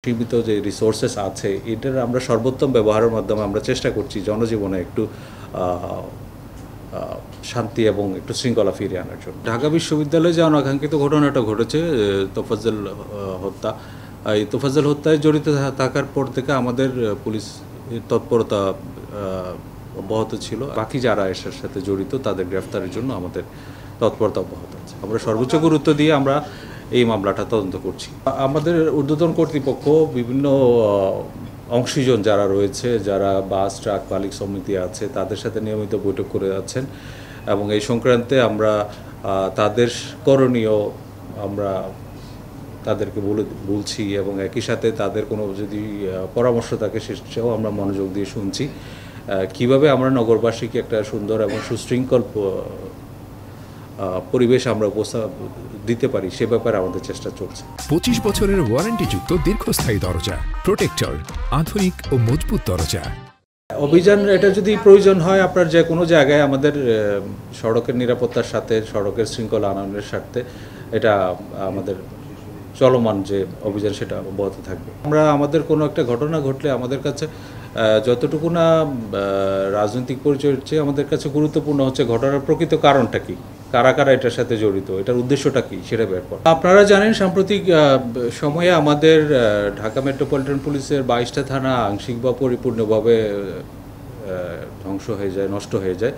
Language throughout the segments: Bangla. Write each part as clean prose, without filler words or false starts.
সীমিত যে রিসোর্সেস আছে এটার আমরা সর্বোত্তম ব্যবহারের মাধ্যমে আমরা চেষ্টা করছি জনজীবনে একটু শান্তি এবং একটু শৃঙ্খলা ফিরিয়ে আনার জন্য। ঢাকা বিশ্ববিদ্যালয়ে যে অনাকাঙ্ক্ষিত ঘটনাটা ঘটেছে তোফাজ্জল হত্যা, এই তোফাজ্জল হত্যায় জড়িত থাকার পর থেকে আমাদের পুলিশ তৎপরতা অব্যাহত ছিল। বাকি যারা এর সাথে জড়িত তাদের গ্রেফতারের জন্য আমাদের তৎপরতা অব্যাহত আছে। আমরা সর্বোচ্চ গুরুত্ব দিয়ে আমরা এই মামলাটা তদন্ত করছি। আমাদের ঊর্ধ্বতন কর্তৃপক্ষ বিভিন্ন অংশীজন যারা রয়েছে, যারা বাস ট্রাক মালিক সমিতি আছে, তাদের সাথে নিয়মিত বৈঠক করে যাচ্ছেন এবং এই সংক্রান্তে আমরা তাদের করণীয় আমরা তাদেরকে বলছি এবং একই সাথে তাদের কোনো যদি পরামর্শ থাকে সেটাও আমরা মনোযোগ দিয়ে শুনছি। কিভাবে আমরা নগরবাসীকে একটা সুন্দর এবং সুশৃঙ্খল পরিবেশ আমরা দিতে পারি সে ব্যাপারে আমাদের চেষ্টা চলছে। 25 বছরের ওয়ারেন্টিযুক্ত দীর্ঘস্থায়ী দরজা প্রোটেক্টর, আধুনিক ও মজবুত দরজা। অভিযান এটা যদি প্রয়োজন হয় আপনার যে কোনো জায়গায় আমাদের সড়কের নিরাপত্তার সাথে সড়কের শৃঙ্খলা আনয়নের স্বার্থে এটা আমাদের চলমান যে অভিযান সেটা অব্যাহত থাকবে। আমরা আমাদের কোনো একটা ঘটনা ঘটলে আমাদের কাছে যতটুকু না রাজনৈতিক পরিচয়ের চেয়ে আমাদের কাছে গুরুত্বপূর্ণ হচ্ছে ঘটনার প্রকৃত কারণটা কী, কারা কারা এটার সাথে জড়িত, এটার উদ্দেশ্যটা কী সেটা বের করা। আপনারা জানেন সাম্প্রতিক সময়ে আমাদের ঢাকা মেট্রোপলিটন পুলিশের 22টা থানা আংশিক বা পরিপূর্ণভাবে ধ্বংস হয়ে যায়, নষ্ট হয়ে যায়।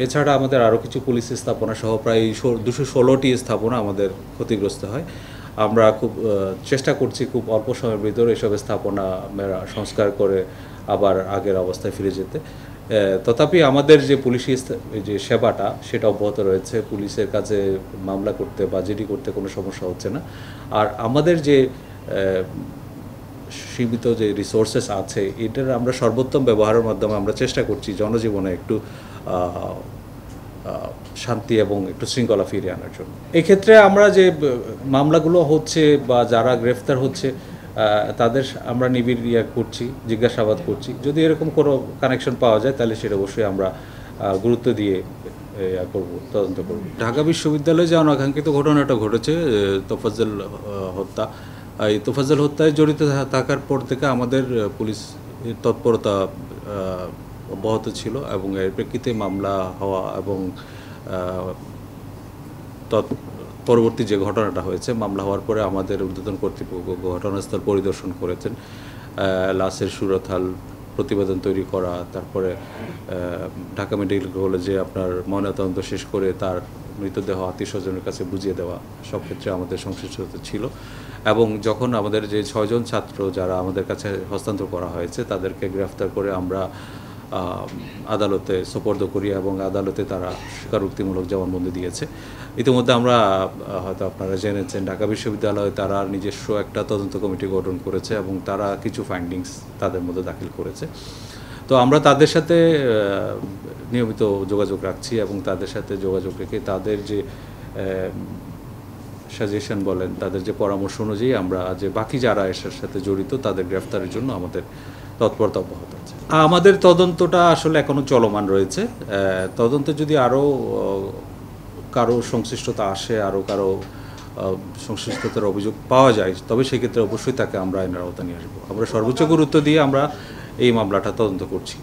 এছাড়া আমাদের আরও কিছু পুলিশ স্থাপনা সহ প্রায় 216টি স্থাপনা আমাদের ক্ষতিগ্রস্ত হয়। আমরা খুব চেষ্টা করছি খুব অল্প সময়ের ভিতরে এসব স্থাপনা সংস্কার করে আবার আগের অবস্থায় ফিরে যেতে। তথাপি আমাদের যে পুলিশি যে সেবাটা সেটা অব্যাহত রয়েছে। পুলিশের কাছে মামলা করতে বা জিডি করতে কোনো সমস্যা হচ্ছে না। আর আমাদের যে সীমিত যে রিসোর্সেস আছে এটার আমরা সর্বোত্তম ব্যবহারের মাধ্যমে আমরা চেষ্টা করছি জনজীবনে একটু শান্তি এবং একটু শৃঙ্খলা ফিরিয়ে আনার জন্য। এক্ষেত্রে আমরা যে মামলাগুলো হচ্ছে বা যারা গ্রেফতার হচ্ছে তাদের আমরা নিবিড় করছি, জিজ্ঞাসাবাদ করছি। যদি এরকম কোনো কানেকশন পাওয়া যায় তাহলে সেটা অবশ্যই আমরা গুরুত্ব দিয়ে করব, তদন্ত করব। ঢাকা বিশ্ববিদ্যালয়ে যে অনাকাঙ্ক্ষিত ঘটনাটা ঘটেছে তোফাজ্জল হত্যা, এই তোফাজ্জল হত্যায় জড়িত থাকার পর থেকে আমাদের পুলিশ তৎপরতা অব্যাহত ছিল এবং এর প্রেক্ষিতে মামলা হওয়া এবং পরবর্তী যে ঘটনাটা হয়েছে, মামলা হওয়ার পরে আমাদের ঊর্ধ্বতন কর্তৃপক্ষ ঘটনাস্থল পরিদর্শন করেছেন, লাশের সুরতহাল প্রতিবেদন তৈরি করা, তারপরে ঢাকা মেডিকেল কলেজে আপনার ময়নাতদন্ত শেষ করে তার মৃতদেহ আত্মীয় স্বজনের কাছে বুঝিয়ে দেওয়া, সব ক্ষেত্রে আমাদের সংশ্লিষ্টতা ছিল। এবং যখন আমাদের যে 6 জন ছাত্র যারা আমাদের কাছে হস্তান্তর করা হয়েছে তাদেরকে গ্রেফতার করে আমরা আদালতে সোপর্দ করি এবং আদালতে তারা স্বীকারোক্তিমূলক জবানবন্দি দিয়েছে। ইতিমধ্যে আমরা হয়তো আপনারা জেনেছেন ঢাকা বিশ্ববিদ্যালয়ে তারা নিজস্ব একটা তদন্ত কমিটি গঠন করেছে এবং তারা কিছু ফাইন্ডিংস তাদের মধ্যে দাখিল করেছে। তো আমরা তাদের সাথে নিয়মিত যোগাযোগ রাখছি এবং তাদের সাথে যোগাযোগ রেখে তাদের যে সাজেশন বলেন, তাদের যে পরামর্শ অনুযায়ী আমরা যে বাকি যারা এর সাথে জড়িত তাদের গ্রেফতারের জন্য আমাদের তৎপরতা অব্যাহত আছে। আমাদের তদন্তটা আসলে এখনও চলমান রয়েছে। তদন্তে যদি আরও কারো সংশ্লিষ্টতা আসে, আরও কারো সংশ্লিষ্টতার অভিযোগ পাওয়া যায়, তবে সেক্ষেত্রে অবশ্যই তাকে আমরা আইনের আওতায় নিয়ে আসবো। আমরা সর্বোচ্চ গুরুত্ব দিয়ে আমরা এই মামলাটা তদন্ত করছি।